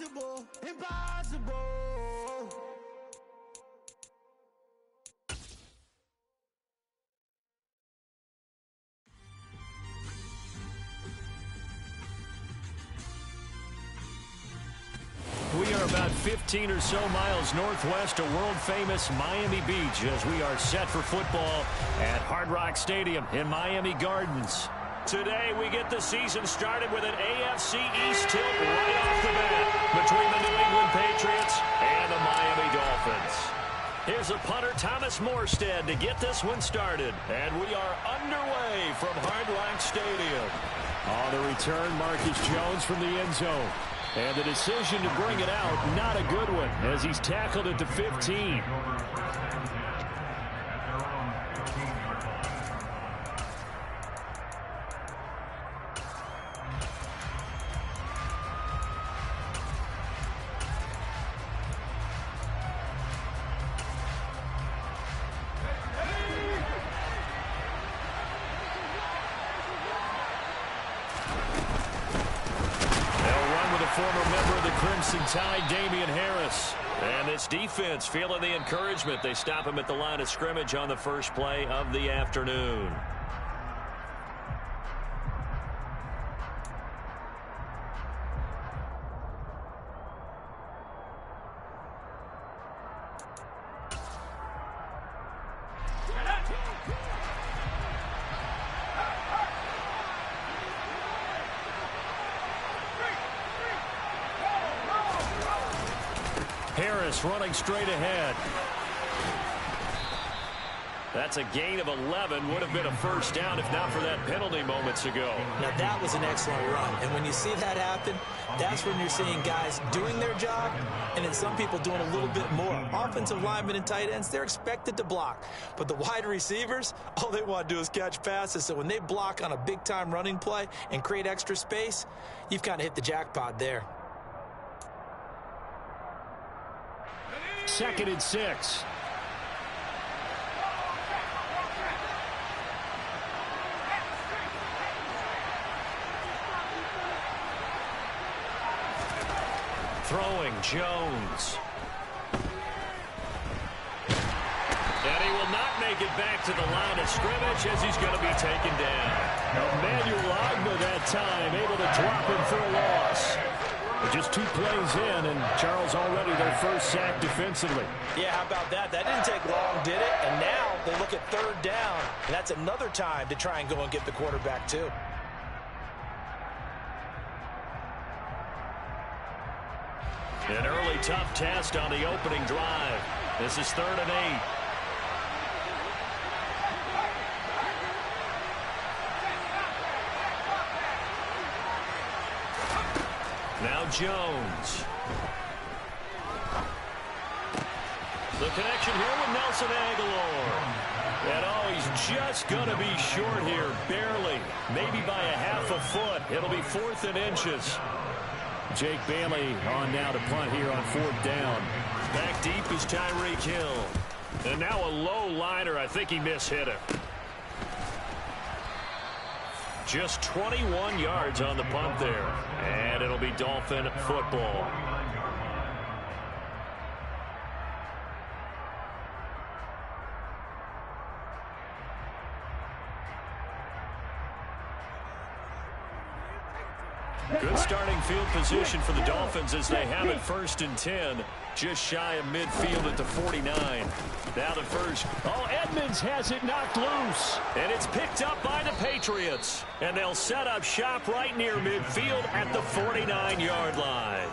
Impossible, impossible. We are about 15 or so miles northwest of world-famous Miami Beach as we are set for football at Hard Rock Stadium in Miami Gardens. Today, we get the season started with an AFC East tilt right off the bat between the New England Patriots and the Miami Dolphins. Here's a punter, Thomas Morstead, to get this one started. And we are underway from Hard Rock Stadium. On the return, Marcus Jones from the end zone. And the decision to bring it out, not a good one, as he's tackled at the 15. Former member of the Crimson Tide, Damian Harris. And this defense feeling the encouragement. They stop him at the line of scrimmage on the first play of the afternoon. Harris running straight ahead. That's a gain of 11. Would have been a first down if not for that penalty moments ago. Now, that was an excellent run. And when you see that happen, that's when you're seeing guys doing their job and then some people doing a little bit more. Offensive linemen and tight ends, they're expected to block. But the wide receivers, all they want to do is catch passes. So when they block on a big-time running play and create extra space, you've kind of hit the jackpot there. 2nd and 6. Throwing Jones. And he will not make it back to the line of scrimmage as he's going to be taken down. Emmanuel Agnew that time able to drop him for a loss. Just 2 plays in, and Charles already their first sack defensively. Yeah, how about that? That didn't take long, did it? And now they look at 3rd down, and that's another time to try and go and get the quarterback, too. An early tough test on the opening drive. This is 3rd and 8. Now Jones. The connection here with Nelson Aguilar. And oh, he's just going to be short here, barely. Maybe by a half a foot. It'll be 4th and inches. Jake Bailey on now to punt here on 4th down. Back deep is Tyreek Hill. And now a low liner. I think he mishit it. Just 21 yards on the punt there. And it'll be Dolphin football. Good starting field position for the Dolphins as they have it 1st and 10. Just shy of midfield at the 49. Now the first. Oh, Edmonds has it knocked loose. And it's picked up by the Patriots. And they'll set up shop right near midfield at the 49-yard line.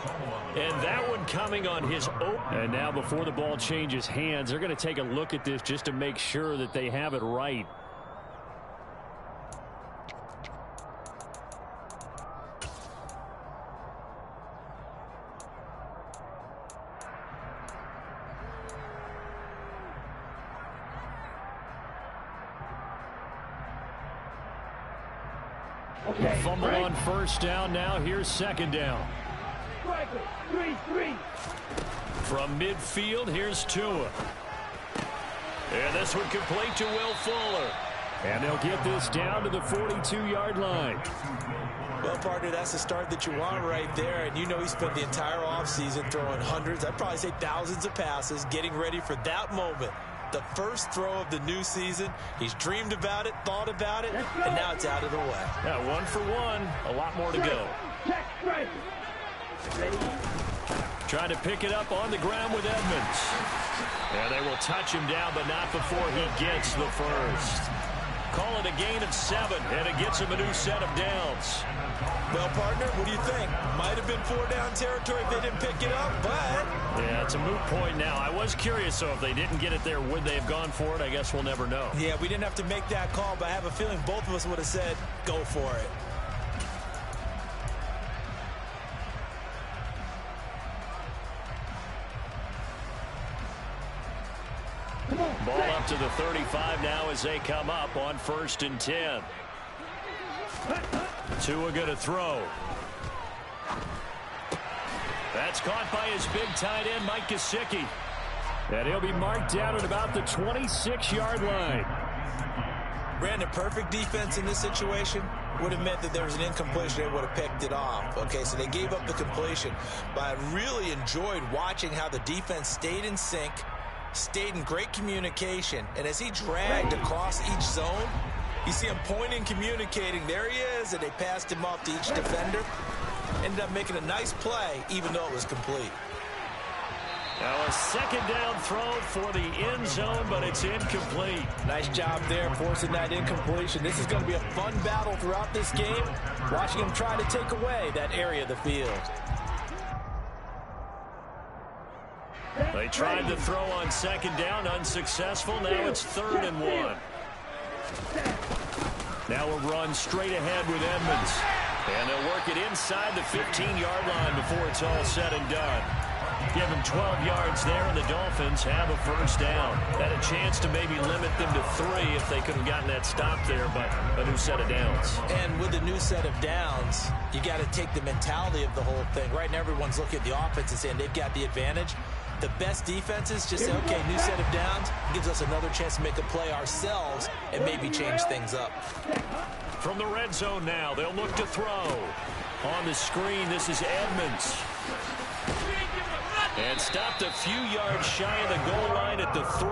And that one coming on his own. And now before the ball changes hands, they're going to take a look at this just to make sure that they have it right. Fumble on 1st down. Now here's 2nd down. From midfield, here's Tua. And this one complete to Will Fuller. And they'll get this down to the 42-yard line. Well, partner, that's the start that you want right there. And you know he spent the entire offseason throwing hundreds, I'd probably say thousands of passes, getting ready for that moment. The first throw of the new season. He's dreamed about it, thought about it, and now it's out of the way. Yeah, 1 for 1. A lot more to go. Trying to pick it up on the ground with Edmonds. Yeah, they will touch him down, but not before he gets the first. Call it a gain of 7, and it gets him a new set of downs. Well, partner, what do you think? Might have been 4-down territory if they didn't pick it up, but... Yeah, it's a moot point now. I was curious, so if they didn't get it there, would they have gone for it? I guess we'll never know. Yeah, we didn't have to make that call, but I have a feeling both of us would have said, go for it. Ball up to the 35 now as they come up on 1st and 10. Tua going to throw. That's caught by his big tight end, Mike Gesicki. And he'll be marked down at about the 26-yard line. Brandon, perfect defense in this situation would have meant that there was an incompletion. They would have picked it off. Okay, so they gave up the completion. But I really enjoyed watching how the defense stayed in sync, stayed in great communication, and as he dragged across each zone, you see him pointing, communicating. There he is, and they passed him off to each defender. Ended up making a nice play, even though it was complete. Now a 2nd down throw for the end zone, but it's incomplete. Nice job there, forcing that incompletion. This is going to be a fun battle throughout this game, watching him try to take away that area of the field. They tried to throw on 2nd down, unsuccessful. Now it's 3rd and 1. Now a run straight ahead with Edmonds. And they'll work it inside the 15-yard line before it's all said and done. Give them 12 yards there, and the Dolphins have a 1st down. Had a chance to maybe limit them to 3 if they could have gotten that stop there, but a new set of downs. And with a new set of downs, you got to take the mentality of the whole thing. Right now, everyone's looking at the offense and saying they've got the advantage. The best defenses just say, okay, new set of downs, gives us another chance to make a play ourselves and maybe change things up. From the red zone now, they'll look to throw. On the screen, this is Edmonds. And stopped a few yards shy of the goal line at the 3.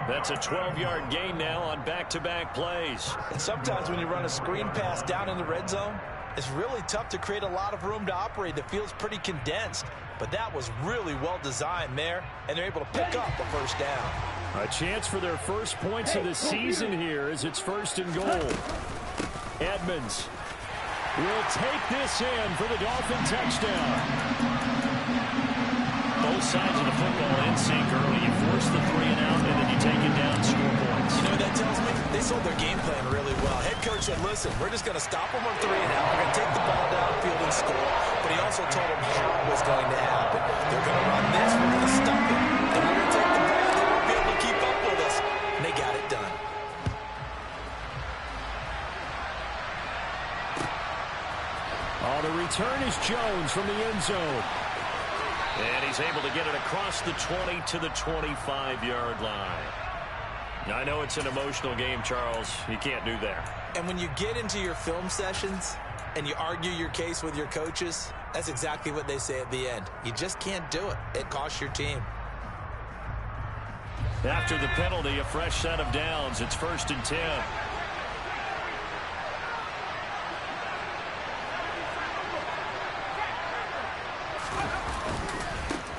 That's a 12-yard gain now on back-to-back plays. And sometimes when you run a screen pass down in the red zone, it's really tough to create a lot of room to operate. The field's pretty condensed. But that was really well designed there, and they're able to pick up a 1st down. A chance for their first points of the season here as it's 1st and goal. Edmonds will take this in for the Dolphin touchdown. Both sides of the football in sync early. You force the 3 and out, and then you take it down, score points. You know what that tells me? They sold their game plan really well. Head coach said, listen, we're just going to stop them on 3 and out. We're going to take the ball downfield and score. But he also told them how it was going to happen. They're going to run this. We're going to stop it. Then we're going to take the ball. They won't be able to keep up with us. And they got it done. Oh, the return is Jones from the end zone. And he's able to get it across the 20 to the 25-yard line. Now, I know it's an emotional game, Charles. You can't do that. And when you get into your film sessions and you argue your case with your coaches, that's exactly what they say at the end. You just can't do it. It costs your team. After the penalty, a fresh set of downs. It's 1st and 10.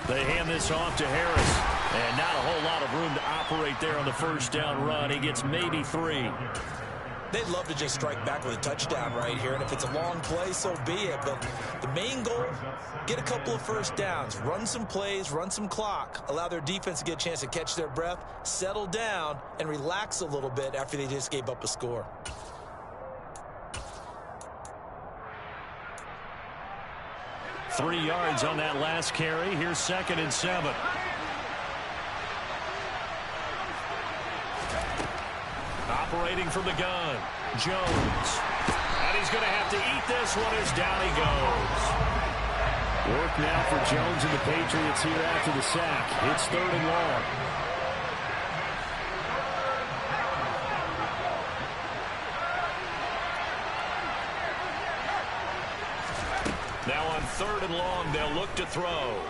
They hand this off to Harris. And not a whole lot of room to operate there on the 1st down run. He gets maybe 3. They'd love to just strike back with a touchdown right here. And if it's a long play, so be it. But the main goal, get a couple of 1st downs. Run some plays, run some clock. Allow their defense to get a chance to catch their breath, settle down, and relax a little bit after they just gave up a score. Three yards on that last carry. Here's 2nd and 7. Operating from the gun, Jones. And he's going to have to eat this one as down he goes. Work now for Jones and the Patriots here after the sack. It's 3rd and long. 3rd and long. They'll look to throw.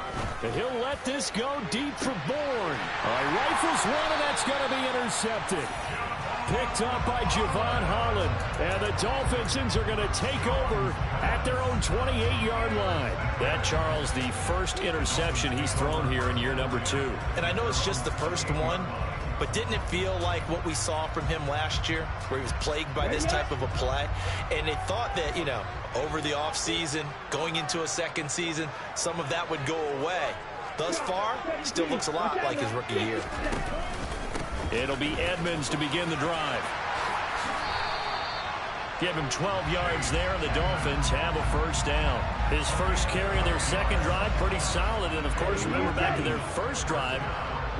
And he'll let this go deep for Bourne. Rifles one, and that's going to be intercepted. Picked up by Javon Holland. And the Dolphins are going to take over at their own 28-yard line. That, Charles, the first interception he's thrown here in year number 2. And I know it's just the first one, but didn't it feel like what we saw from him last year, where he was plagued by this type of a play? And they thought that, you know, over the offseason, going into a second season, some of that would go away. Thus far, still looks a lot like his rookie year. It'll be Edmonds to begin the drive. Give him 12 yards there, and the Dolphins have a first down. His first carry of their second drive, pretty solid. And, of course, remember back to their first drive,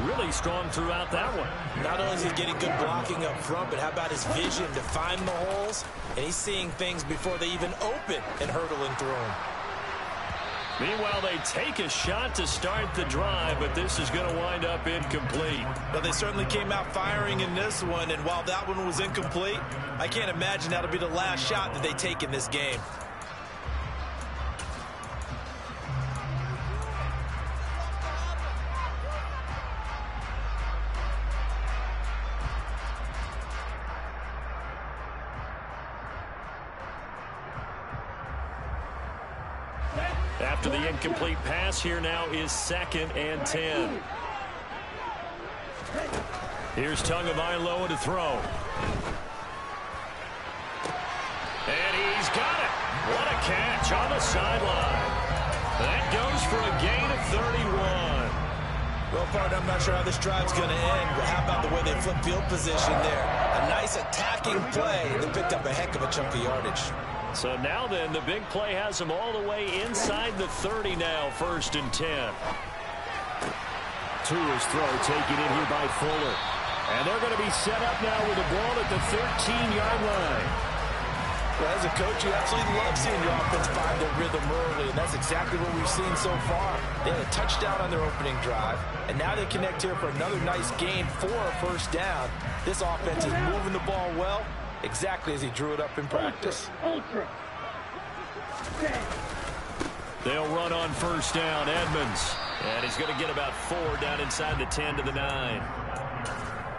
really strong throughout that one. Not only is he getting good blocking up front, but how about his vision to find the holes? And he's seeing things before they even open and hurdling through them. Meanwhile, they take a shot to start the drive, but this is going to wind up incomplete. But they certainly came out firing in this one, and while that one was incomplete, I can't imagine that'll be the last shot that they take in this game. After the incomplete pass, here now is 2nd and 10. Here's Tagovailoa to throw. And he's got it. What a catch on the sideline. That goes for a gain of 31. Well, partner, I'm not sure how this drive's going to end, but how about the way they flip field position there? A nice attacking play. They picked up a heck of a chunk of yardage. So now then, the big play has them all the way inside the 30 now, 1st and 10. To his throw, taken in here by Fuller. And they're going to be set up now with the ball at the 13-yard line. Well, as a coach, you absolutely love seeing your offense find their rhythm early, and that's exactly what we've seen so far. They had a touchdown on their opening drive, and now they connect here for another nice gain for a first down. This offense is moving the ball well, exactly as he drew it up in practice. They'll run on first down, Edmonds. And he's going to get about 4 down inside the 10 to the 9.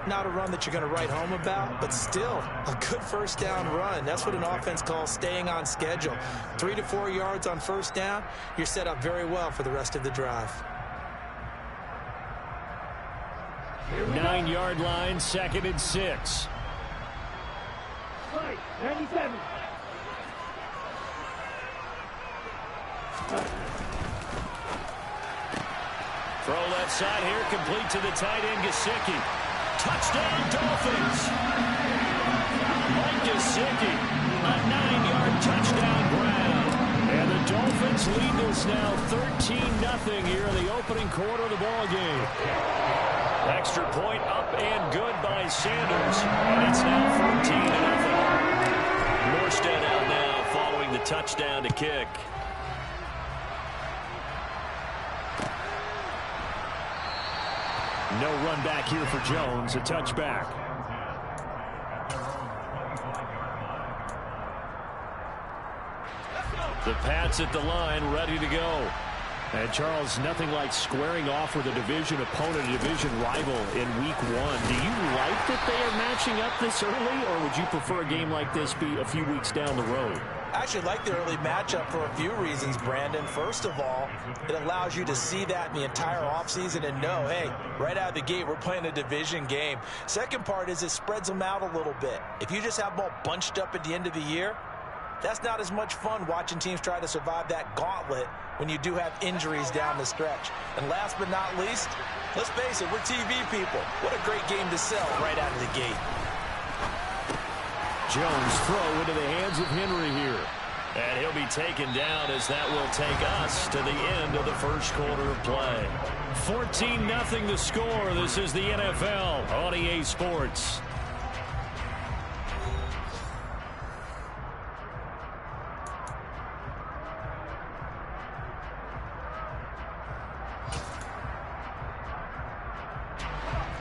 Not a run that you're going to write home about, but still a good first down run. That's what an offense calls staying on schedule. 3 to 4 yards on first down, you're set up very well for the rest of the drive. 9-yard line, 2nd and 6. 97. Throw left side here, complete to the tight end, Gesicki. Touchdown, Dolphins. Mike Gesicki, a 9-yard touchdown grab. And the Dolphins lead this now 13-0 here in the opening quarter of the ball game. Extra point up and good by Sanders. And it's now 14-0. Morstead out now following the touchdown to kick. No run back here for Jones, a touchback. The Pats at the line, ready to go. And Charles, nothing like squaring off with a division opponent, a division rival in week 1. Do you like that they are matching up this early, or would you prefer a game like this be a few weeks down the road? I actually like the early matchup for a few reasons, Brandon. First of all, it allows you to see that in the entire offseason and know, hey, right out of the gate, we're playing a division game. Second part is it spreads them out a little bit. If you just have them all bunched up at the end of the year, that's not as much fun watching teams try to survive that gauntlet when you do have injuries down the stretch. And last but not least, let's face it, we're TV people. What a great game to sell right out of the gate. Jones throw into the hands of Henry here. And he'll be taken down as that will take us to the end of the first quarter of play. 14-0 the score. This is the NFL on EA Sports.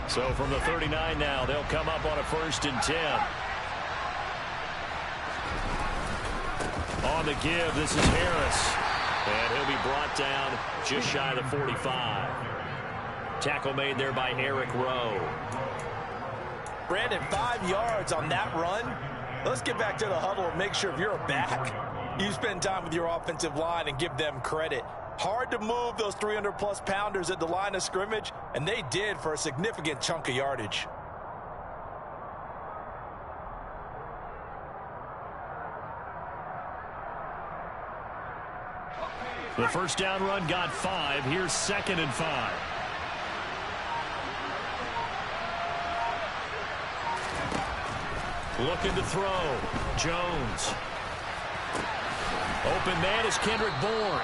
So from the 39 now, they'll come up on a 1st and 10. On the give, this is Harris. And he'll be brought down just shy of the 45. Tackle made there by Eric Rowe. Brandon, 5 yards on that run. Let's get back to the huddle and make sure if you're a back, you spend time with your offensive line and give them credit. Hard to move those 300-plus pounders at the line of scrimmage, and they did for a significant chunk of yardage. The first down run got 5. Here's 2nd and 5. Looking to throw. Jones. Open man is Kendrick Bourne.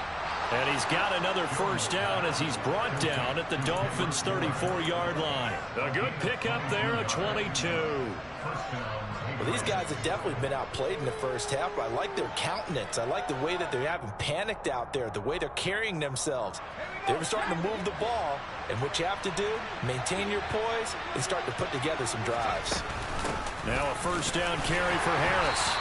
And he's got another first down as he's brought down at the Dolphins' 34-yard line. A good pickup there, a 22. Well, these guys have definitely been outplayed in the first half, but I like their countenance. I like the way that they haven't panicked out there, the way they're carrying themselves. They're starting to move the ball, and what you have to do, maintain your poise and start to put together some drives. Now a first down carry for Harris.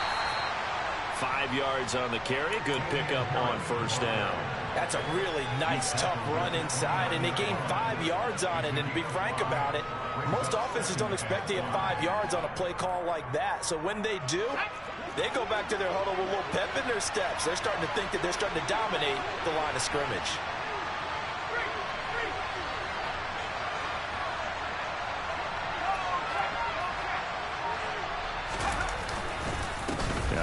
5 yards on the carry. Good pickup on first down. That's a really nice, tough run inside, and they gained 5 yards on it. And to be frank about it, most offenses don't expect to get 5 yards on a play call like that. So when they do, they go back to their huddle with a little pep in their steps. They're starting to think that they're starting to dominate the line of scrimmage.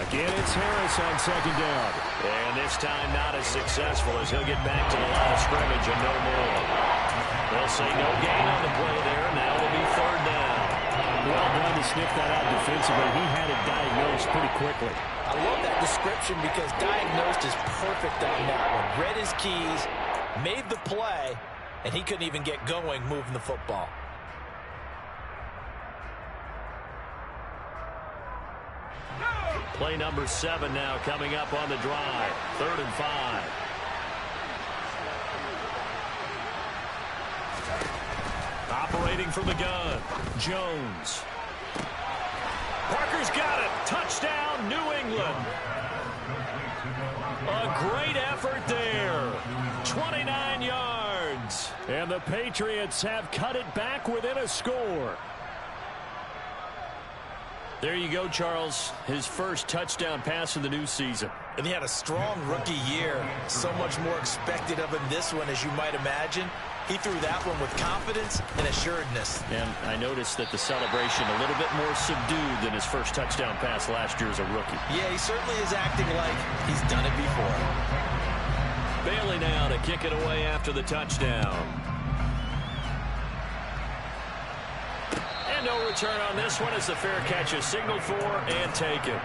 Again, it's Harris on 2nd down. And this time not as successful as he'll get back to the line of scrimmage and no more. They'll say no gain on the play there. Now it'll be 3rd down. Well done to sniff that out defensively. He had it diagnosed pretty quickly. I love that description because diagnosed is perfect on that one. Read his keys, made the play, and he couldn't even get going moving the football. Play number 7 now coming up on the drive. 3rd and 5. Operating from the gun, Jones. Parker's got it. Touchdown, New England. A great effort there. 29 yards. And the Patriots have cut it back within a score. There you go, Charles. His first touchdown pass of the new season. And he had a strong rookie year. So much more expected of him this one, as you might imagine. He threw that one with confidence and assuredness. And I noticed that the celebration a little bit more subdued than his first touchdown pass last year as a rookie. Yeah, he certainly is acting like he's done it before. Bailey now to kick it away after the touchdown. And no return on this one as the fair catch is signaled for and taken.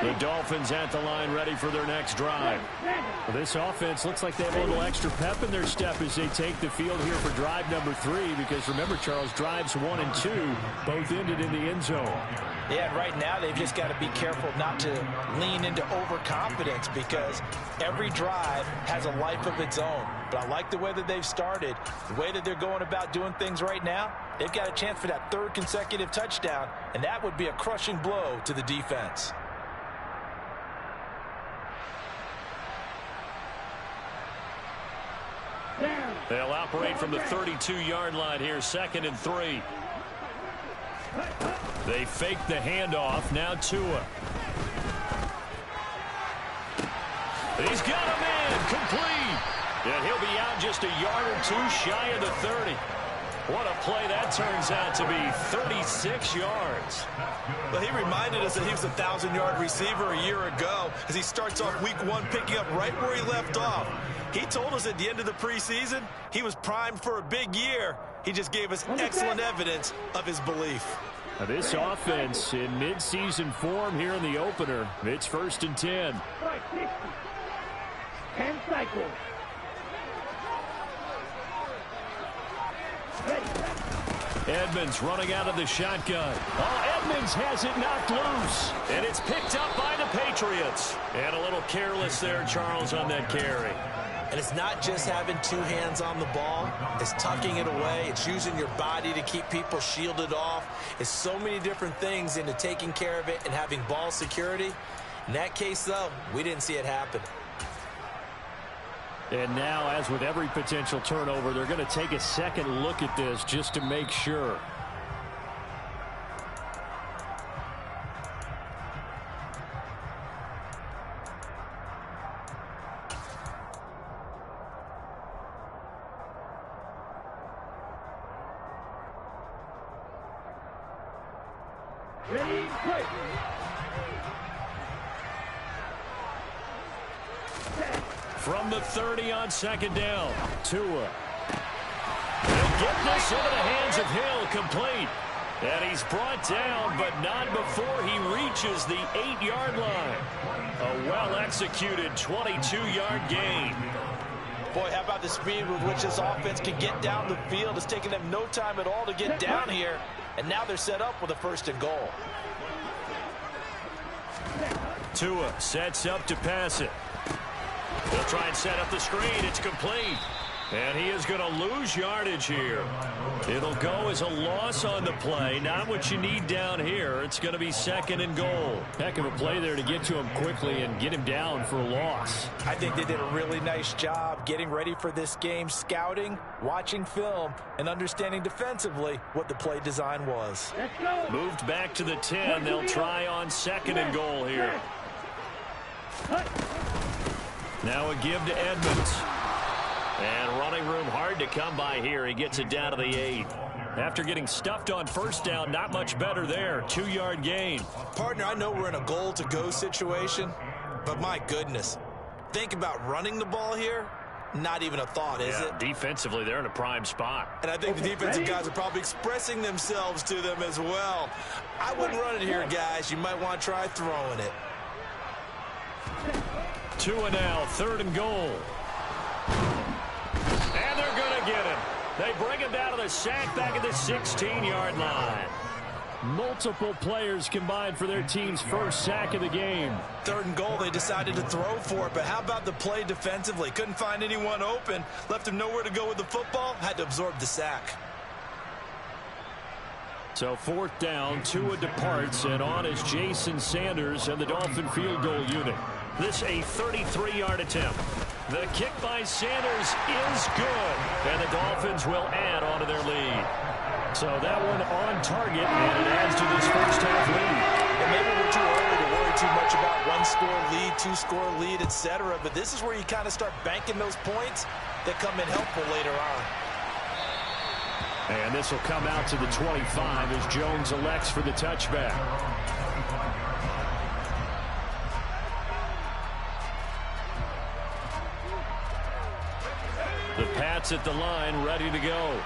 The Dolphins at the line ready for their next drive. Well, this offense looks like they have a little extra pep in their step as they take the field here for drive number 3, because remember, Charles, drives 1 and 2 both ended in the end zone. Yeah, and right now they've just got to be careful not to lean into overconfidence, because every drive has a life of its own. But I like the way that they've started, the way that they're going about doing things right now. They've got a chance for that 3rd consecutive touchdown, and that would be a crushing blow to the defense. They'll operate from the 32-yard line here, 2nd and 3. They fake the handoff. Now Tua. He's got him in. Complete. And he'll be out just a yard or 2 shy of the 30. What a play that turns out to be. 36 yards. Well, he reminded us that he was a 1,000-yard receiver a year ago as he starts off week 1 picking up right where he left off. He told us at the end of the preseason he was primed for a big year. He just gave us excellent evidence of his belief. Now this offense in midseason form here in the opener. It's 1st and 10. 10 cycles. Edmonds running out of the shotgun. Oh, Edmonds has it knocked loose. And it's picked up by the Patriots. And a little careless there, Charles, on that carry. And it's not just having two hands on the ball. It's tucking it away. It's using your body to keep people shielded off. It's so many different things into taking care of it and having ball security. In that case, though, we didn't see it happen. And now, as with every potential turnover, they're going to take a second look at this just to make sure. Ready, play. From the 30 on second down, Tua. They'll get this into the hands of Hill, complete. And he's brought down, but not before he reaches the 8-yard line. A well-executed 22-yard gain. Boy, how about the speed with which this offense can get down the field? It's taken them no time at all to get down here. And now they're set up with a 1st and goal. Tua sets up to pass it. They'll try and set up the screen. It's complete. And he is going to lose yardage here. It'll go as a loss on the play. Not what you need down here. It's going to be 2nd and goal. Heck of a play there to get to him quickly and get him down for a loss. I think they did a really nice job getting ready for this game, scouting, watching film, and understanding defensively what the play design was. Moved back to the 10. They'll try on 2nd and goal here. Now a give to Edmonds. And running room hard to come by here. He gets it down to the 8. After getting stuffed on 1st down, not much better there. 2-yard gain. Partner, I know we're in a goal-to-go situation, but my goodness. Think about running the ball here. Not even a thought, is it? Defensively, they're in a prime spot. And I think the defensive guys are probably expressing themselves to them as well. I wouldn't run it here, guys. You might want to try throwing it. Tua now, 3rd and goal. And they're going to get him. They bring him down to the sack back at the 16-yard line. Multiple players combined for their team's 1st sack of the game. 3rd and goal, they decided to throw for it, but how about the play defensively? Couldn't find anyone open, left him nowhere to go with the football, had to absorb the sack. So 4th down, Tua departs, and on is Jason Sanders and the Dolphin field goal unit. This a 33-yard attempt. The kick by Sanders is good, and the Dolphins will add on to their lead. So that one on target, and it adds to this 1st half lead. And maybe we're too early to worry too much about 1-score lead, 2-score lead, etc. But this is where you kind of start banking those points that come in helpful later on. And this will come out to the 25 as Jones elects for the touchback. The Pats at the line, ready to go.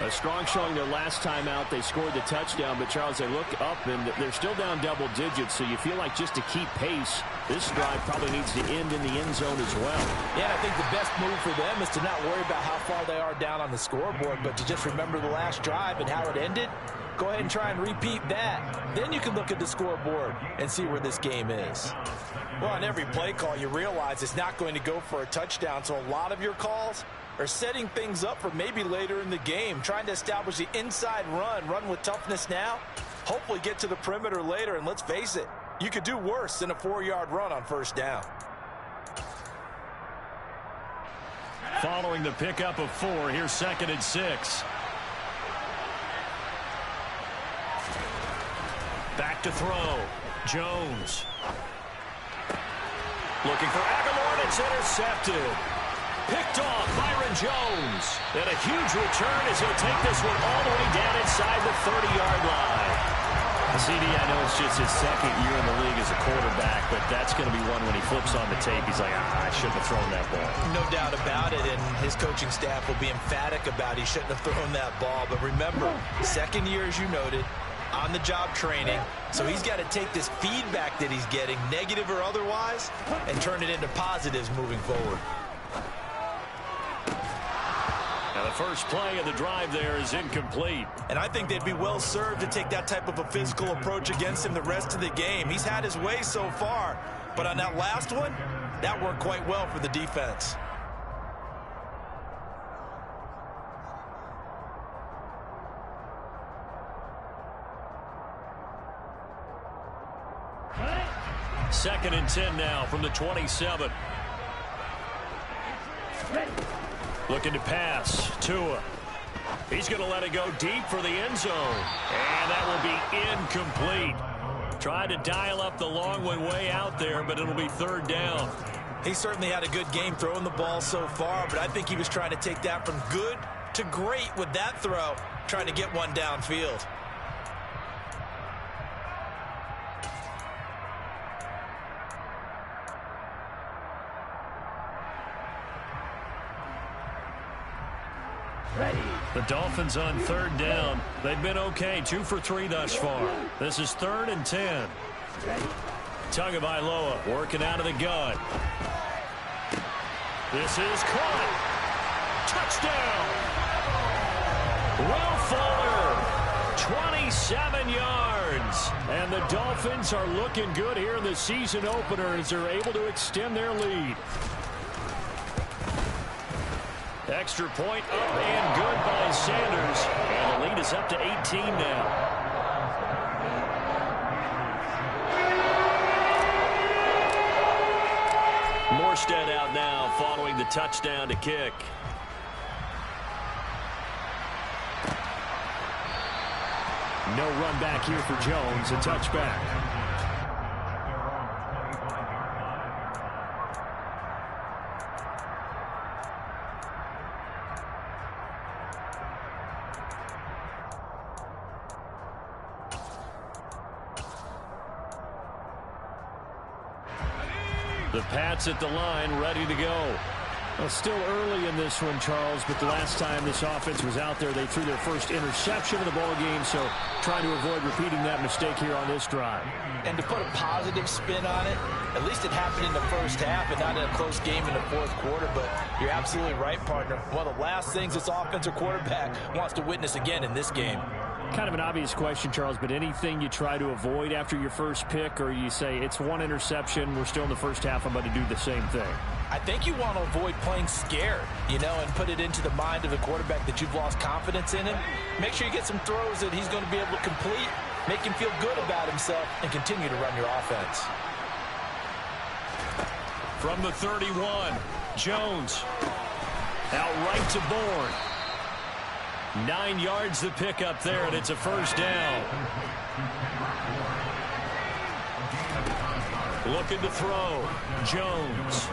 A strong showing their last time out. They scored the touchdown, but Charles, they look up and they're still down double digits, so you feel like just to keep pace, this drive probably needs to end in the end zone as well. Yeah, I think the best move for them is to not worry about how far they are down on the scoreboard, but to just remember the last drive and how it ended. Go ahead and try and repeat that. Then you can look at the scoreboard and see where this game is. Well, on every play call, you realize it's not going to go for a touchdown, so a lot of your calls are setting things up for maybe later in the game, trying to establish the inside run with toughness now, hopefully get to the perimeter later, and let's face it, you could do worse than a 4-yard run on 1st down. Following the pickup of 4, here's 2nd and 6. Back to throw. Jones. Looking for Aguilar, and it's intercepted. Picked off Byron Jones. And a huge return as he'll take this one all the way down inside the 30-yard line. CD, I know it's just his 2nd year in the league as a quarterback, but that's going to be one when he flips on the tape. He's like, I shouldn't have thrown that ball. No doubt about it, and his coaching staff will be emphatic about he shouldn't have thrown that ball. But remember, 2nd year, as you noted, on-the-job training, so he's got to take this feedback that he's getting, negative or otherwise, and turn it into positives moving forward. Now the first play of the drive there is incomplete. And I think they'd be well served to take that type of a physical approach against him the rest of the game. He's had his way so far, but on that last one, that worked quite well for the defense. 2nd and 10 now from the 27. Looking to pass. Tua. He's going to let it go deep for the end zone. And that will be incomplete. Tried to dial up the long one way out there, but it'll be 3rd down. He certainly had a good game throwing the ball so far, but I think he was trying to take that from good to great with that throw, trying to get one downfield. The Dolphins on 3rd down. They've been okay, 2 for 3 thus far. This is 3rd and 10. Tagovailoa working out of the gun. This is caught. Touchdown. Will Fuller, 27 yards. And the Dolphins are looking good here in the season opener as they're able to extend their lead. Extra point up and good by Sanders. And the lead is up to 18 now. Morstead out now following the touchdown to kick. No run back here for Jones. A touchback. The Pats at the line, ready to go. Well, still early in this one, Charles, but the last time this offense was out there, they threw their first interception of the ball game, so trying to avoid repeating that mistake here on this drive. And to put a positive spin on it, at least it happened in the first half and not in a close game in the 4th quarter, but you're absolutely right, partner. One of the last things this offensive quarterback wants to witness again in this game. Kind of an obvious question, Charles, but anything you try to avoid after your first pick, or you say it's one interception, we're still in the first half, I'm going to do the same thing? I think you want to avoid playing scared, and put it into the mind of the quarterback that you've lost confidence in him. Make sure you get some throws that he's going to be able to complete, make him feel good about himself, and continue to run your offense. From the 31, Jones. Out right to Bourne. 9 yards the pick up there, and it's a 1st down. Looking to throw. Jones.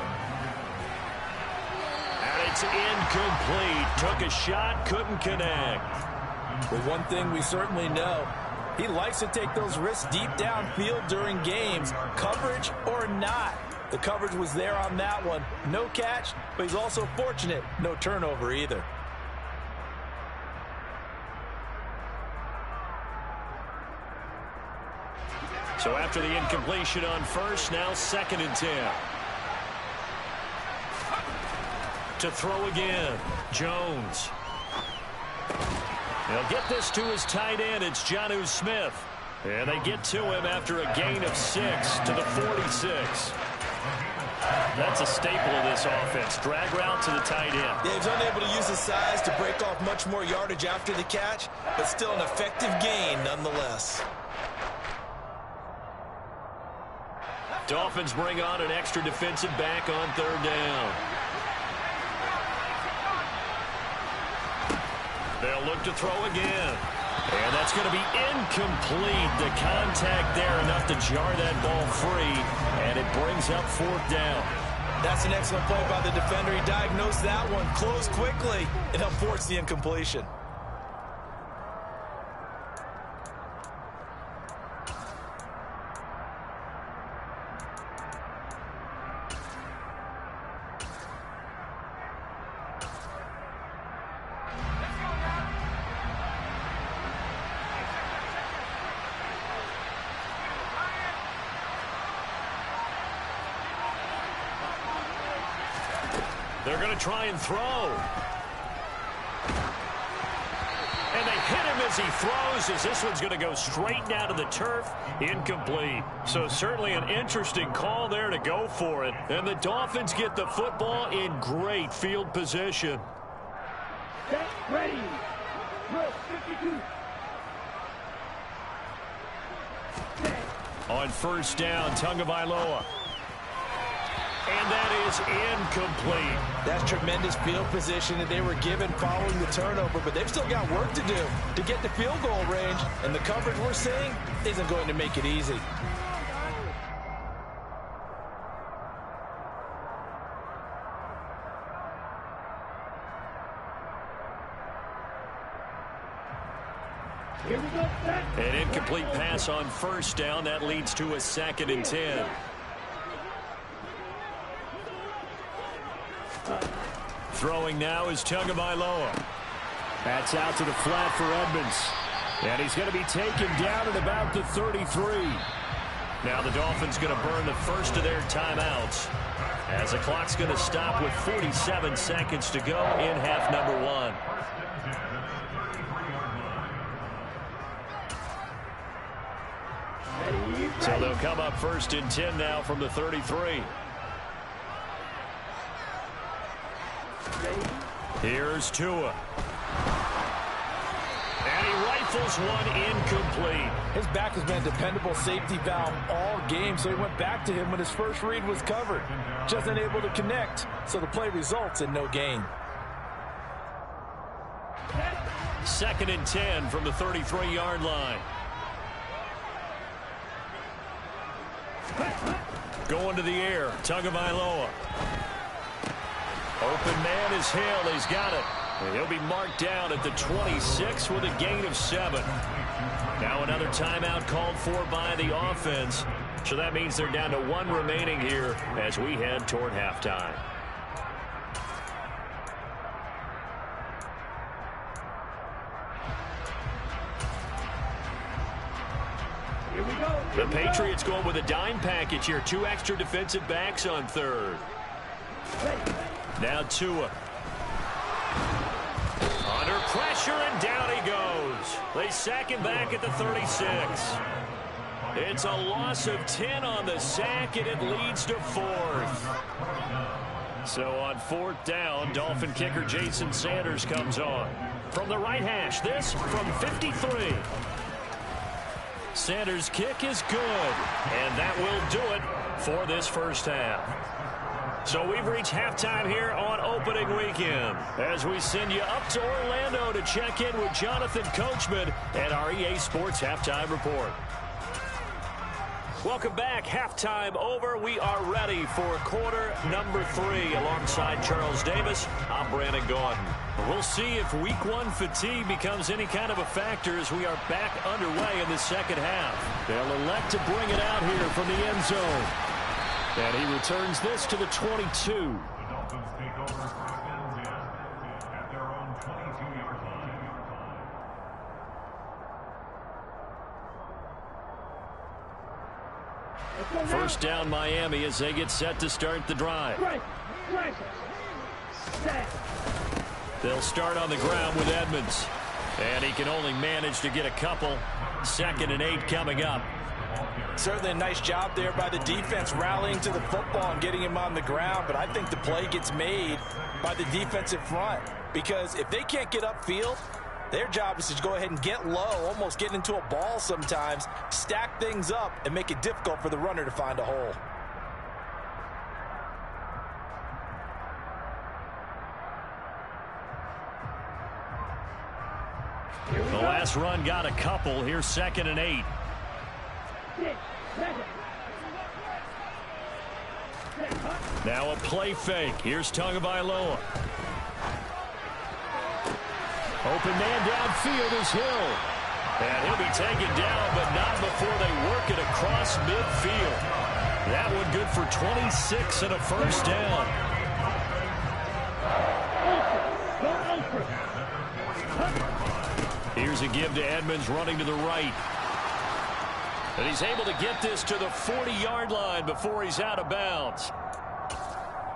And it's incomplete. Took a shot, couldn't connect. Well, one thing we certainly know, he likes to take those risks deep downfield during games, coverage or not. The coverage was there on that one. No catch, but he's also fortunate. No turnover either. So after the incompletion on 1st, now 2nd and 10. To throw again, Jones. They'll get this to his tight end. It's Layjohn5. And they get to him after a gain of 6 to the 46. That's a staple of this offense. Drag route to the tight end. Yeah, he's unable to use his size to break off much more yardage after the catch, but still an effective gain nonetheless. Dolphins bring on an extra defensive back on 3rd down. They'll look to throw again. And that's going to be incomplete. The contact there enough to jar that ball free. And it brings up 4th down. That's an excellent play by the defender. He diagnosed that one, closed quickly, and helped force the incompletion. They're going to try and throw. And they hit him as he throws, as this one's going to go straight down to the turf. Incomplete. So certainly an interesting call there to go for it. And the Dolphins get the football in great field position. Get ready. Drill 52. On first down, Tagovailoa. And that is incomplete. That's tremendous field position that they were given following the turnover, but they've still got work to do to get to field goal range, and the coverage we're seeing isn't going to make it easy. Here we go. An incomplete pass on first down. That leads to a 2nd and 10. Throwing now is Tagovailoa. That's out to the flat for Edmonds. And he's going to be taken down at about the 33. Now the Dolphins going to burn the first of their timeouts, as the clock's going to stop with 47 seconds to go in half number 1. So they'll come up 1st and 10 now from the 33. Here's Tua. And he rifles one incomplete. His back has been a dependable safety valve all game, so he went back to him when his first read was covered. Just unable to connect, so the play results in no gain. 2nd and 10 from the 33-yard line. Going to the air, Tagovailoa. Open man is Hill. He's got it. And he'll be marked down at the 26 with a gain of 7. Now another timeout called for by the offense. So that means they're down to 1 remaining here as we head toward halftime. Here we go. The Patriots going with a dime package here. 2 extra defensive backs on third. Now Tua. Under pressure, and down he goes. They sack him back at the 36. It's a loss of 10 on the sack, and it leads to 4th. So on 4th down, Dolphin kicker Jason Sanders comes on. From the right hash, this from 53. Sanders' kick is good, and that will do it for this first half. So we've reached halftime here on opening weekend as we send you up to Orlando to check in with Jonathan Coachman and our EA Sports Halftime Report. Welcome back. Halftime over. We are ready for quarter number 3 alongside Charles Davis. I'm Brandon Gaudin. We'll see if week 1 fatigue becomes any kind of a factor as we are back underway in the second half. They'll elect to bring it out here from the end zone. And he returns this to the 22. The Dolphins take over first and 10 at their own 22-yard line. First down Miami as they get set to start the drive. They'll start on the ground with Edmonds. And he can only manage to get a couple. 2nd and 8 coming up. Certainly a nice job there by the defense rallying to the football and getting him on the ground, but I think the play gets made by the defensive front because if they can't get upfield, their job is to go ahead and get low, almost get into a ball sometimes, stack things up, and make it difficult for the runner to find a hole. The last run got a couple. Here's 2nd and 8. Now a play fake. Here's Tagovailoa. Open man downfield is Hill. And he'll be taken down, but not before they work it across midfield. That one good for 26 and a first down. Here's a give to Edmonds running to the right. And he's able to get this to the 40-yard line before he's out of bounds.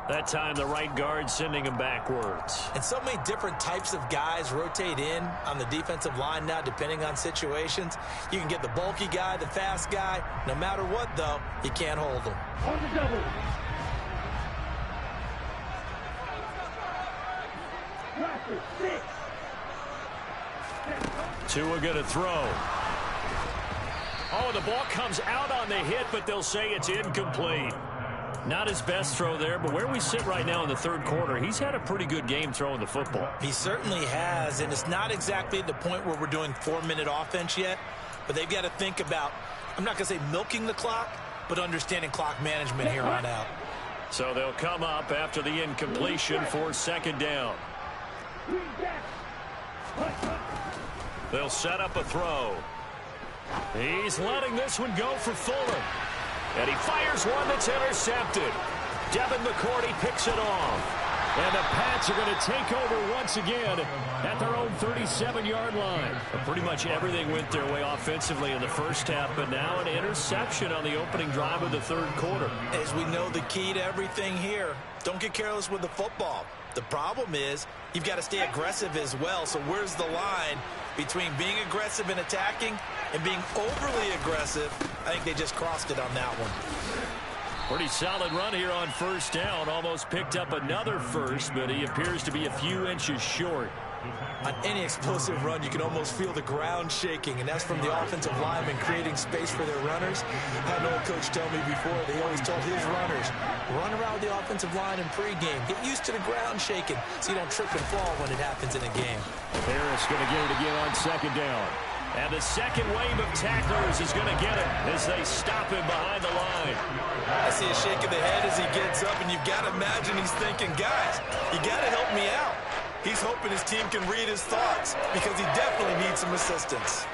That time the right guard sending him backwards. And so many different types of guys rotate in on the defensive line now depending on situations. You can get the bulky guy, the fast guy. No matter what, though, you can't hold him. On the double. Six. Tua going to throw. Oh, the ball comes out on the hit, but they'll say it's incomplete. Not his best throw there, but where we sit right now in the third quarter, he's had a pretty good game throwing the football. He certainly has, and it's not exactly at the point where we're doing 4-minute offense yet, but they've got to think about, I'm not going to say milking the clock, but understanding clock management here on out. So they'll come up after the incompletion for second down. They'll set up a throw. He's letting this one go for Fuller. And he fires one that's intercepted. Devin McCourty picks it off. And the Pats are going to take over once again at their own 37-yard line. Well, pretty much everything went their way offensively in the first half, but now an interception on the opening drive of the third quarter. As we know, the key to everything here, don't get careless with the football. The problem is you've got to stay aggressive as well. So where's the line between being aggressive and attacking and being overly aggressive? I think they just crossed it on that one. Pretty solid run here on first down. Almost picked up another first, but he appears to be a few inches short. On any explosive run, you can almost feel the ground shaking, and that's from the offensive linemen creating space for their runners. I had an old coach tell me before, they always told his runners, run around the offensive line in pregame. Get used to the ground shaking so you don't trip and fall when it happens in a game. Harris going to get it again on second down. And the second wave of tacklers is going to get it as they stop him behind the line. I see a shake of the head as he gets up, and you've got to imagine he's thinking, guys, you got to help me out. He's hoping his team can read his thoughts because he definitely needs some assistance.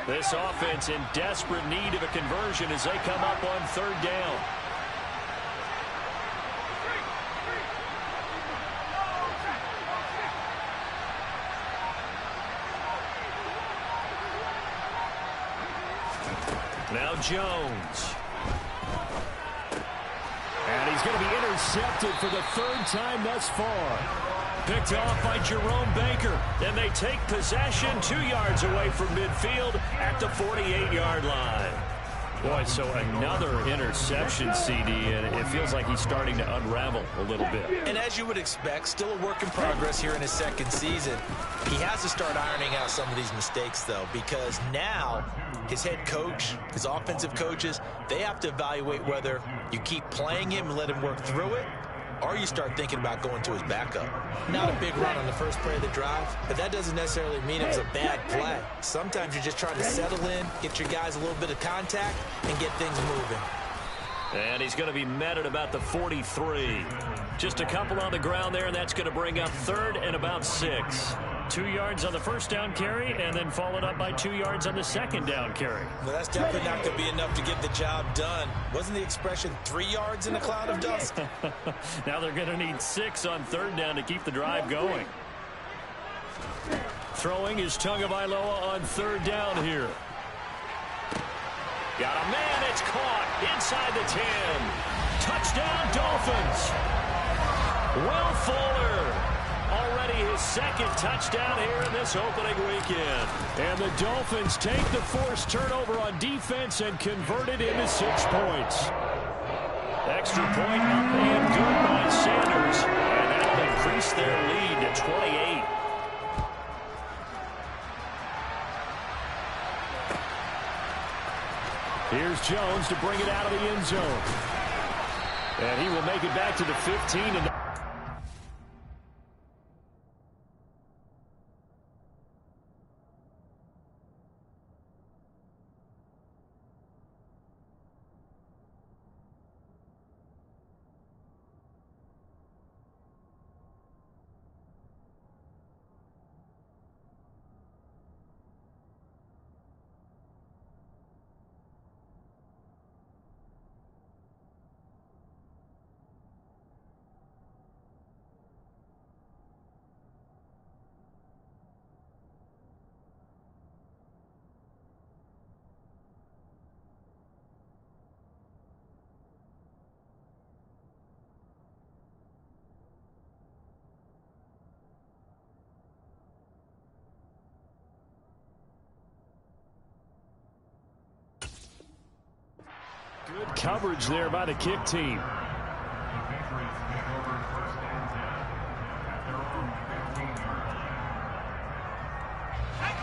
This offense in desperate need of a conversion as they come up on third down. Now Jones. And he's going to be intercepted for the third time thus far. Picked off by Jerome Baker. And they take possession 2 yards away from midfield at the 48-yard line. Boy, so another interception, CD, and it feels like he's starting to unravel a little bit. And as you would expect, still a work in progress here in his second season. He has to start ironing out some of these mistakes, though, because now his head coach, his offensive coaches, they have to evaluate whether you keep playing him and let him work through it, or you start thinking about going to his backup. Not a big run on the first play of the drive, but that doesn't necessarily mean it was a bad play. Sometimes you're just trying to settle in, get your guys a little bit of contact, and get things moving. And he's going to be met at about the 43. Just a couple on the ground there, and that's going to bring up third and about 6. 2 yards on the first down carry, and then followed up by 2 yards on the second down carry. Well, that's definitely not going to be enough to get the job done. Wasn't the expression 3 yards in a cloud of dust? Now they're going to need 6 on third down to keep the drive going. Throwing is Tagovailoa on third down here. Got a man, it's caught inside the 10. Touchdown, Dolphins. Will Fuller. Already his second touchdown here in this opening weekend. And the Dolphins take the forced turnover on defense and convert it into 6 points. Extra point up and good by Sanders. And that'll increase their lead to 28. Here's Jones to bring it out of the end zone. And he will make it back to the 15. And good coverage there by the kick team.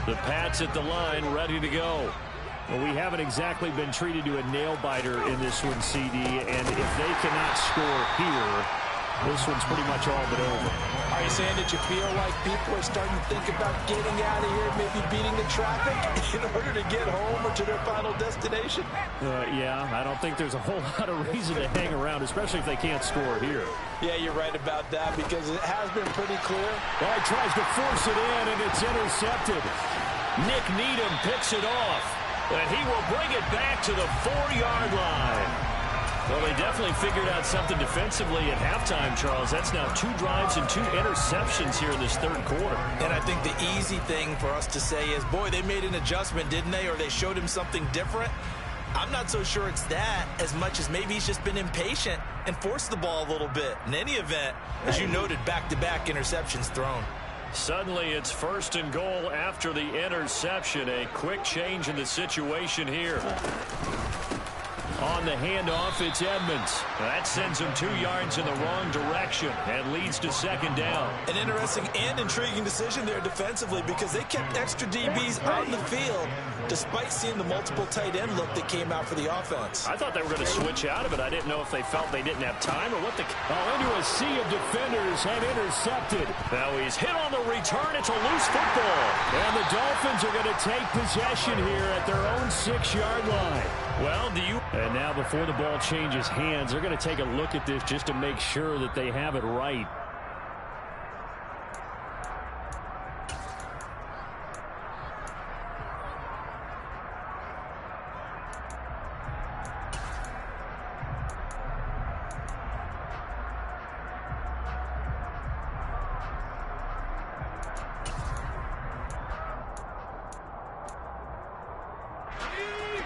The Pats at the line, ready to go. Well, we haven't exactly been treated to a nail-biter in this one, CD, and if they cannot score here, this one's pretty much all but over. Are you saying that you feel like people are starting to think about getting out of here, maybe beating the traffic in order to get home or to their final destination? Yeah, I don't think there's a whole lot of reason to hang around, especially if they can't score here. Yeah, you're right about that because it has been pretty clear. Well, he tries to force it in, and it's intercepted. Nick Needham picks it off, and he will bring it back to the 4-yard line. Well, they definitely figured out something defensively at halftime, Charles. That's now 2 drives and 2 interceptions here in this third quarter. And I think the easy thing for us to say is, boy, they made an adjustment, didn't they? Or they showed him something different. I'm not so sure it's that as much as maybe he's just been impatient and forced the ball a little bit. In any event, as you noted, back-to-back interceptions thrown. Suddenly, it's 1st and goal after the interception. A quick change in the situation here. On the handoff, it's Edmonds. That sends him 2 yards in the wrong direction and leads to 2nd down. An interesting and intriguing decision there defensively because they kept extra DBs out in the field despite seeing the multiple tight end look that came out for the offense. I thought they were going to switch out of it. I didn't know if they felt they didn't have time or what the... Into a sea of defenders and intercepted. Now he's hit on the return. It's a loose football. And the Dolphins are going to take possession here at their own 6-yard line. Well, do you... And now before the ball changes hands, they're going to take a look at this just to make sure that they have it right.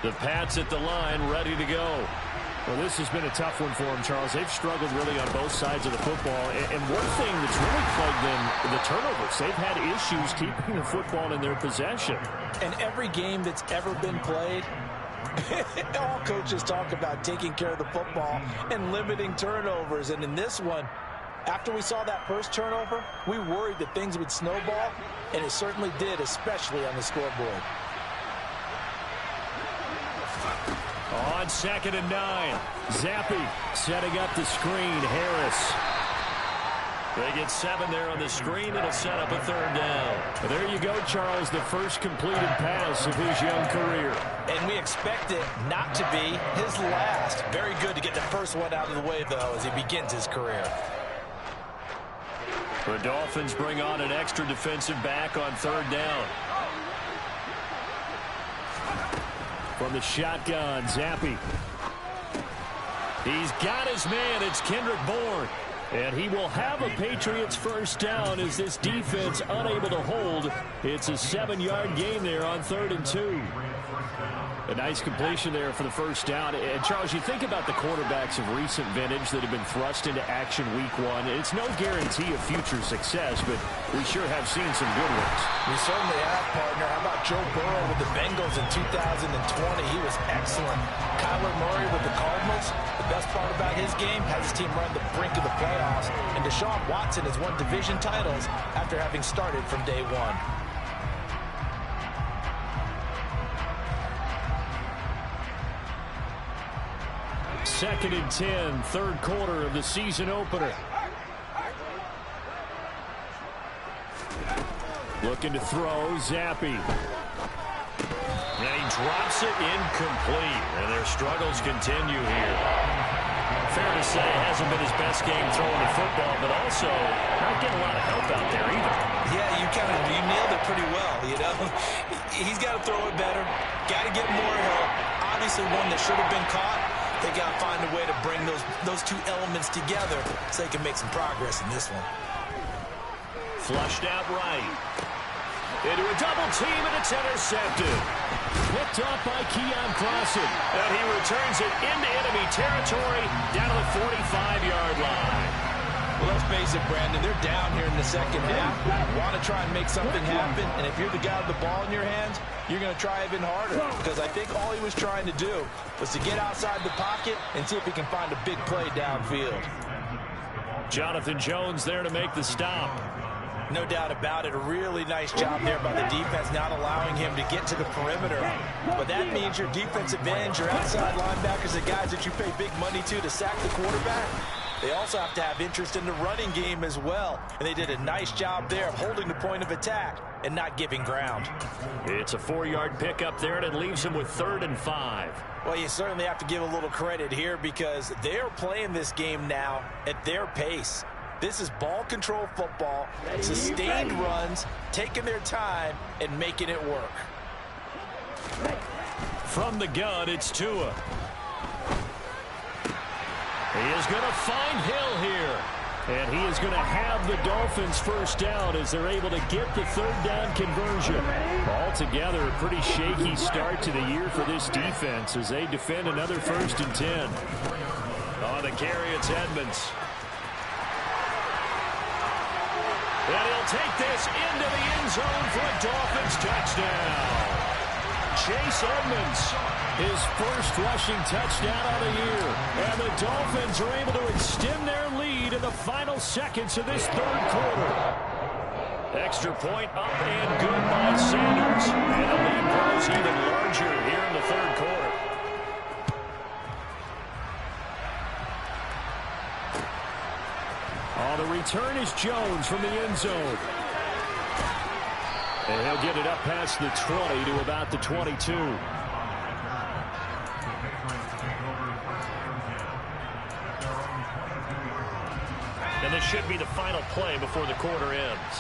The Pats at the line, ready to go. Well, this has been a tough one for them, Charles. They've struggled really on both sides of the football. And one thing that's really plagued them, the turnovers. They've had issues keeping the football in their possession. And every game that's ever been played, all coaches talk about taking care of the football and limiting turnovers. And in this one, after we saw that first turnover, we worried that things would snowball, and it certainly did, especially on the scoreboard. On 2nd and 9. Zappi setting up the screen. Harris. They get 7 there on the screen. It'll set up a 3rd down. Well, there you go, Charles, the first completed pass of his young career. And we expect it not to be his last. Very good to get the first one out of the way, though, as he begins his career. The Dolphins bring on an extra defensive back on 3rd down. From the shotgun, Zappi. He's got his man. It's Kendrick Bourne. And he will have a Patriots first down as this defense unable to hold. It's a 7-yard gain there on 3rd and 2. A nice completion there for the first down. And, Charles, you think about the quarterbacks of recent vintage that have been thrust into action week 1. It's no guarantee of future success, but we sure have seen some good ones. We certainly have, partner. How about Joe Burrow with the Bengals in 2020? He was excellent. Kyler Murray with the Cardinals. The best part about his game has his team run the brink of the playoffs. And Deshaun Watson has won division titles after having started from day 1. Second and 10, third quarter of the season opener. Looking to throw, Zappi. And he drops it incomplete. And their struggles continue here. Fair to say it hasn't been his best game throwing the football, but also not getting a lot of help out there either. Yeah, you nailed it pretty well, you know. He's got to throw it better. Got to get more help. Obviously one that should have been caught. They got to find a way to bring those 2 elements together so they can make some progress in this one. Flushed out right. Into a double team, and it's intercepted. Picked off by Keon Clausen. And he returns it into enemy territory down to the 45-yard line. Well, let's face it, Brandon, they're down here in the second half. Want to try and make something happen, and if you're the guy with the ball in your hands, you're going to try even harder, because I think all he was trying to do was to get outside the pocket and see if he can find a big play downfield. Jonathan Jones there to make the stop. No doubt about it. A really nice job there by the defense, not allowing him to get to the perimeter. But that means your defensive ends, your outside linebackers, the guys that you pay big money to sack the quarterback, they also have to have interest in the running game as well. And they did a nice job there of holding the point of attack and not giving ground. It's a 4-yard pickup there, and it leaves him with 3rd and 5. Well, you certainly have to give a little credit here because they're playing this game now at their pace. This is ball control football, sustained runs, taking their time and making it work. From the gun, it's Tua. He is going to find Hill here. And he is going to have the Dolphins first down as they're able to get the 3rd down conversion. Altogether, a pretty shaky start to the year for this defense as they defend another 1st and 10. On the carry, it's Edmonds. And he'll take this into the end zone for a Dolphins touchdown. Chase Edmonds, his first rushing touchdown of the year. And the Dolphins are able to extend their lead in the final seconds of this 3rd quarter. Extra point up and good by Sanders. And the lead grows even larger here in the 3rd quarter. The return is Jones from the end zone. And he'll get it up past the 20 to about the 22. And this should be the final play before the quarter ends.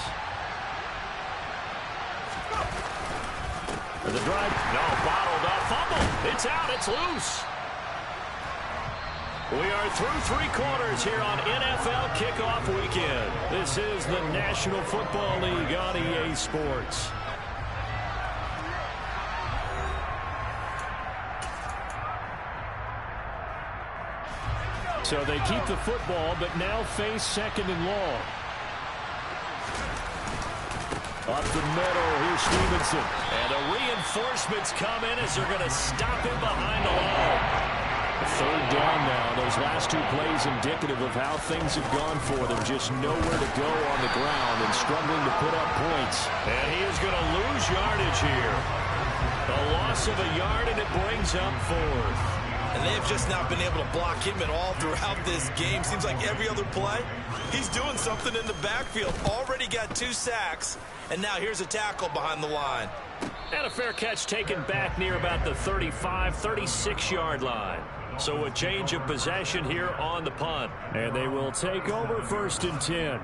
The drive, no, bottled up, fumble. It's out, it's loose. We are through 3 quarters here on NFL Kickoff Weekend. This is the National Football League on EA Sports. So they keep the football, but now face 2nd and long. Up the middle, here's Stevenson. And the reinforcements come in as they're going to stop him behind the line. 3rd down now. Those last 2 plays indicative of how things have gone for them. Just nowhere to go on the ground and struggling to put up points. And he is going to lose yardage here. A loss of a yard, and it brings up 4th. And they've just not been able to block him at all throughout this game. Seems like every other play, he's doing something in the backfield. Already got 2 sacks, and now here's a tackle behind the line. And a fair catch taken back near about the 35, 36-yard line. So a change of possession here on the punt. And they will take over 1st and 10.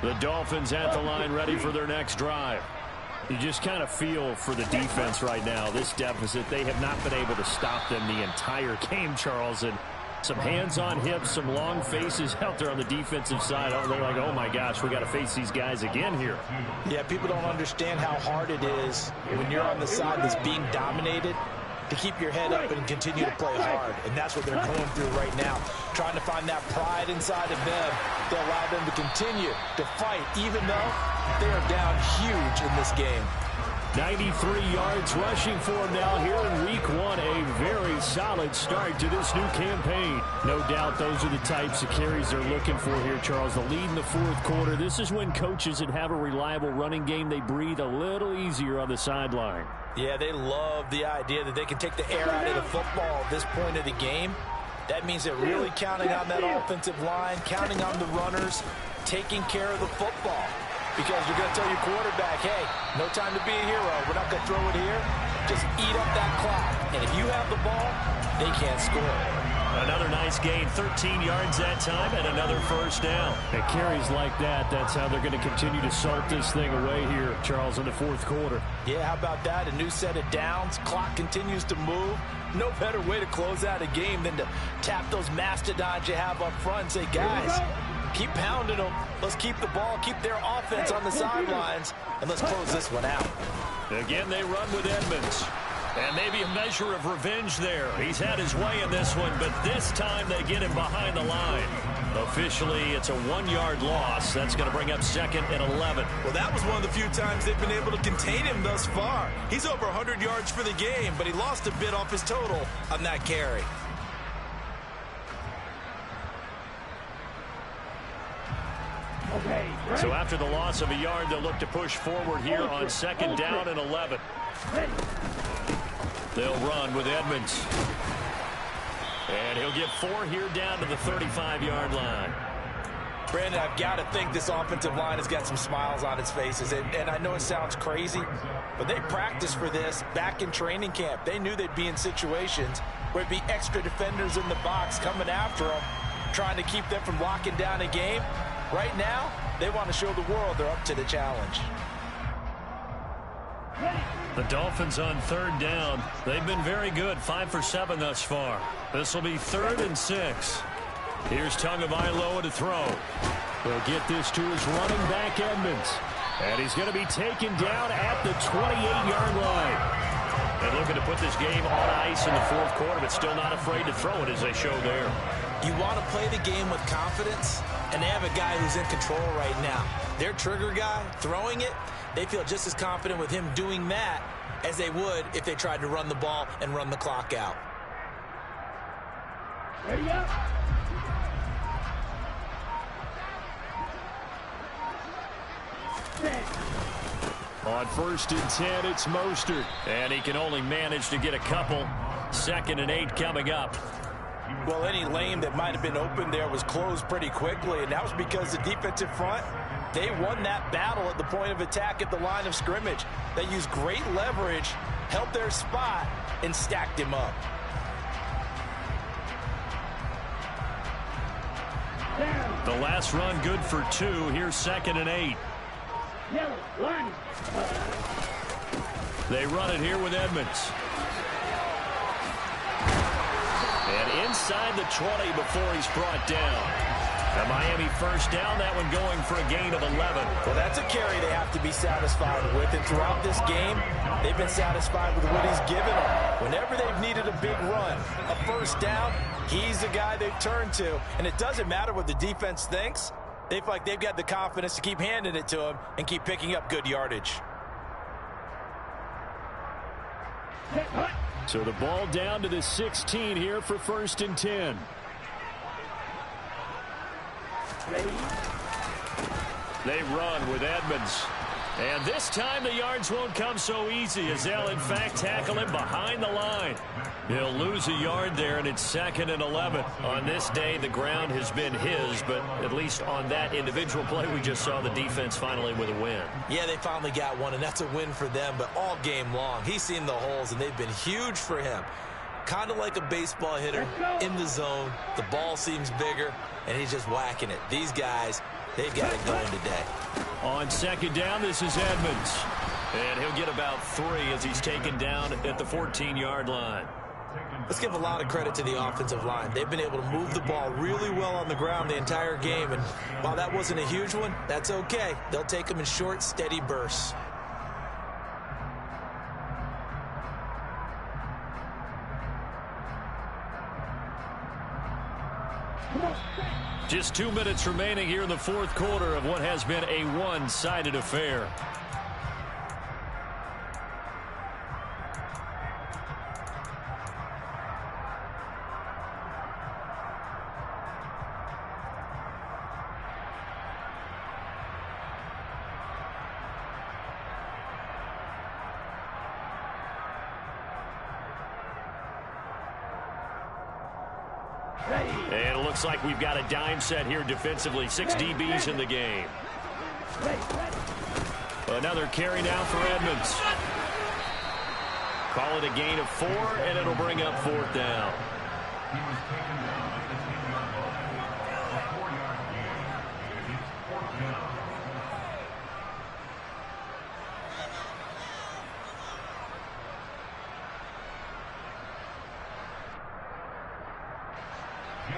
The Dolphins at the line ready for their next drive. You just kind of feel for the defense right now, this deficit. They have not been able to stop them the entire game, Charles. And some hands on hips, some long faces out there on the defensive side. They're like, oh, my gosh, we got to face these guys again here. Yeah, people don't understand how hard it is when you're on the side that's being dominated to keep your head up and continue to play hard. And that's what they're going through right now, trying to find that pride inside of them to allow them to continue to fight, even though they are down huge in this game. 93 yards rushing for him now here in week 1. A very solid start to this new campaign. No doubt those are the types of carries they're looking for here, Charles. The lead in the 4th quarter. This is when coaches that have a reliable running game, they breathe a little easier on the sideline. Yeah, they love the idea that they can take the air out of the football at this point of the game. That means they're really counting on that offensive line, counting on the runners, taking care of the football. Because you're going to tell your quarterback, hey, no time to be a hero. We're not going to throw it here. Just eat up that clock. And if you have the ball, they can't score. Another nice gain, 13 yards that time, and another first down. It carries like that. That's how they're going to continue to salt this thing away here, Charles, in the 4th quarter. Yeah, how about that? A new set of downs. Clock continues to move. No better way to close out a game than to tap those mastodons you have up front and say, guys, keep pounding them. Let's keep the ball, keep their offense on the sidelines, and let's close this one out. Again, they run with Edmonds. And maybe a measure of revenge there. He's had his way in this one, but this time they get him behind the line. Officially, it's a 1-yard loss. That's going to bring up 2nd and 11. Well, that was one of the few times they've been able to contain him thus far. He's over 100 yards for the game, but he lost a bit off his total on that carry. Okay, right. So after the loss of a yard, they'll look to push forward here on 2nd down and 11. Ready. They'll run with Edmonds. And he'll get 4 here down to the 35-yard line. Brandon, I've got to think this offensive line has got some smiles on its faces. And I know it sounds crazy, but they practiced for this back in training camp. They knew they'd be in situations where it'd be extra defenders in the box coming after them, trying to keep them from locking down a game. Right now, they want to show the world they're up to the challenge. The Dolphins on 3rd down. They've been very good, 5 for 7 thus far. This will be 3rd and 6. Here's Tagovailoa to throw. They'll get this to his running back, Edmonds. And he's going to be taken down at the 28-yard line. And looking to put this game on ice in the 4th quarter, but still not afraid to throw it as they show there. You want to play the game with confidence, and they have a guy who's in control right now. Their trigger guy throwing it, they feel just as confident with him doing that as they would if they tried to run the ball and run the clock out. Ready up. Set. On 1st and 10, it's Mostert. And he can only manage to get a couple. 2nd and 8 coming up. Well, any lane that might have been open there was closed pretty quickly, and that was because the defensive front, they won that battle at the point of attack at the line of scrimmage. They used great leverage, held their spot, and stacked him up. Down. The last run good for 2. Here's 2nd and 8. Yellow. Line. They run it here with Edmonds. And inside the 20 before he's brought down. The Miami 1st down, that one going for a gain of 11. Well, that's a carry they have to be satisfied with. And throughout this game, they've been satisfied with what he's given them. Whenever they've needed a big run, a 1st down, he's the guy they've turned to. And it doesn't matter what the defense thinks. They feel like they've got the confidence to keep handing it to him and keep picking up good yardage. So the ball down to the 16 here for 1st and 10. They run with Edmonds. And this time the yards won't come so easy as they'll in fact tackle him behind the line. He'll lose a yard there, and it's 2nd and 11. On this day, the ground has been his, but at least on that individual play, we just saw the defense finally with a win. Yeah, they finally got one, and that's a win for them, but all game long, he's seen the holes, and they've been huge for him. Kind of like a baseball hitter in the zone. The ball seems bigger, and he's just whacking it. These guys, they've got it going today. On 2nd down, this is Edmonds. And he'll get about 3 as he's taken down at the 14-yard line. Let's give a lot of credit to the offensive line. They've been able to move the ball really well on the ground the entire game, and while that wasn't a huge one, that's okay. They'll take them in short, steady bursts. Just 2 minutes remaining here in the 4th quarter of what has been a one-sided affair. And it looks like we've got a dime set here defensively. 6 DBs in the game. Another carry now for Edmonds. Call it a gain of 4, and it'll bring up 4th down. He was taken down at the 10-yard line. A 4-yard gain. It's 4th down.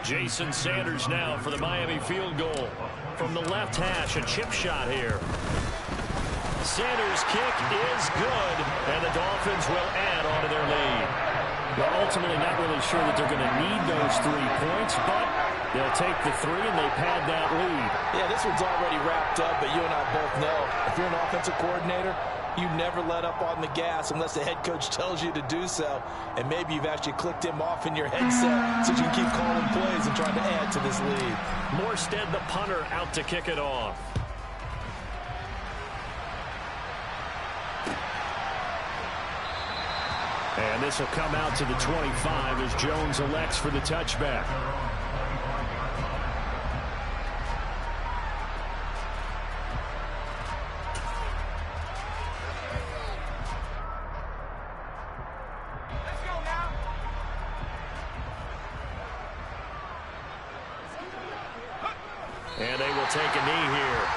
Jason Sanders now for the Miami field goal. From the left hash, a chip shot here. Sanders' kick is good, and the Dolphins will add on to their lead. Well, ultimately not really sure that they're going to need those 3 points, but They'll take the three, and they pad that lead. Yeah, this one's already wrapped up, but you and I both know if you're an offensive coordinator, you never let up on the gas unless the head coach tells you to do so. And maybe you've actually clicked him off in your headset so you can keep calling plays and trying to add to this lead. Morstead, the punter, out to kick it off. And this will come out to the 25 as Jones elects for the touchback. And they will take a knee here.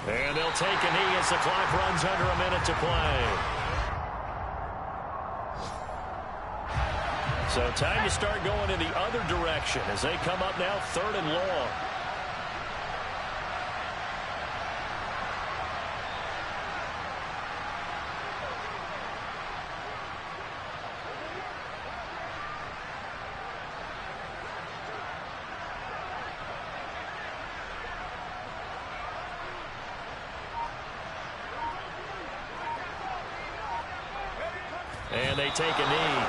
And they'll take a knee as the clock runs under a minute to play. So time to start going in the other direction as they come up now 3rd and long. And they take a knee.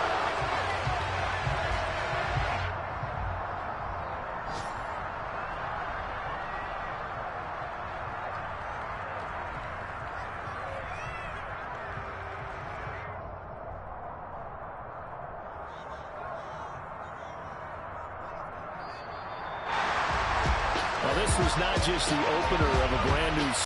Well, this was not just the opener of a brand new